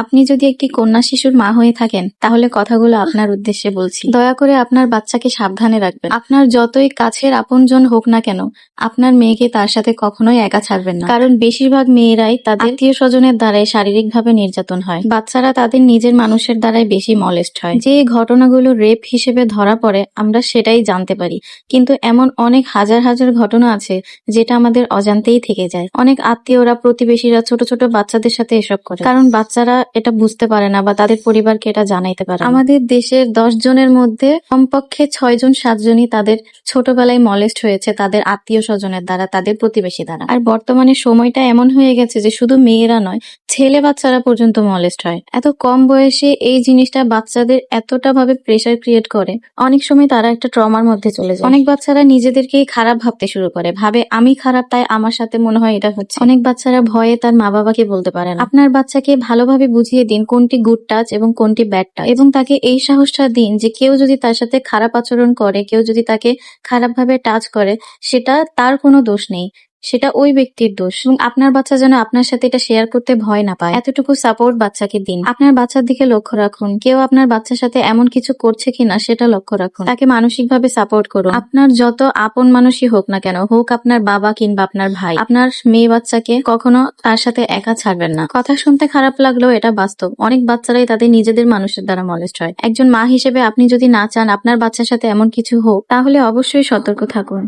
আপনি যদি একটি কন্যা শিশুর মা হয়ে থাকেন তাহলে কথাগুলো আপনার উদ্দেশ্যে বলছি। দয়া করে আপনার বাচ্চাকে সাবধানে রাখবেন। আপনার যতই কাছের আপনজন হোক না কেন, আপনার মেয়েকে তার সাথে কখনোই একা ছাড়বেন না। কারণ বেশিরভাগ মেয়েরাই তাদের আত্মীয় স্বজনের দ্বারাই শারীরিকভাবে নির্যাতন হয়। বাচ্চারা তাদের নিজের মানুষের দ্বারাই বেশি মলেস্ট হয়। যে ঘটনাগুলো রেপ হিসেবে ধরা পড়ে আমরা সেটাই জানতে পারি, কিন্তু এমন অনেক হাজার হাজার ঘটনা আছে যেটা আমাদের অজান্তেই থেকে যায়। অনেক আত্মীয়রা, প্রতিবেশীরা ছোট ছোট বাচ্চাদের সাথে এসব করে, কারণ বাচ্চারা এটা বুঝতে পারে না বা তাদের পরিবারকে এটা জানাইতে পারে না। আমাদের দেশের 10 জনের মধ্যে কমপক্ষে 6 জন 7 জনই তাদের ছোটবেলায় মলেস্ট হয়েছে তাদের আত্মীয় স্বজনের দ্বারা, তাদের প্রতিবেশী দ্বারা। আর বর্তমানে সময়টা এমন হয়ে গেছে যে শুধু মেয়েরা নয়, ছেলে বাচ্চারা পর্যন্ত মলেস্ট হয়। এত কম বয়সে এই জিনিসটা বাচ্চাদের এতটা ভাবে প্রেসার ক্রিয়েট করে, অনেক সময় তারা একটা ট্রমার মধ্যে চলে যায়। অনেক বাচ্চারা নিজেদেরকেই খারাপ ভাবতে শুরু করে, ভাবে আমি খারাপ তাই আমার সাথে মনে হয় এটা হচ্ছে। অনেক বাচ্চারা ভয়ে তার মা বাবাকে বলতে পারে না। আপনার বাচ্চাকে ভালোভাবে বুঝিয়ে দিন কোনটি গুড টাচ এবং কোনটি ব্যাড টাচ, এবং তাকে এই সাহসটা দিন যে কেউ যদি তার সাথে খারাপ আচরণ করে, কেউ যদি তাকে খারাপভাবে টাচ করে, সেটা তার কোনো দোষ নেই, সেটা ওই ব্যক্তির দোষ। এবং আপনার বাচ্চা যেন আপনার সাথে এটা শেয়ার করতে ভয় না পায়, এতটুকু সাপোর্ট বাচ্চাকে দিন। আপনার বাচ্চার দিকে লক্ষ্য রাখুন, কেউ আপনার বাচ্চার সাথে এমন কিছু করছে কিনা সেটা লক্ষ্য রাখুন। তাকে মানসিকভাবে সাপোর্ট করুন। আপনার যত আপন মানুষই হোক না কেন, হোক আপনার বাবা কিংবা আপনার ভাই, আপনার মেয়ে বাচ্চাকে কখনো তার সাথে একা ছাড়বেন না। কথা শুনতে খারাপ লাগলেও এটা বাস্তব। অনেক বাচ্চারাই তাদের নিজেদের মানুষের দ্বারা মলেস্ট হয়। একজন মা হিসেবে আপনি যদি না চান আপনার বাচ্চার সাথে এমন কিছু হোক, তাহলে অবশ্যই সতর্ক থাকুন।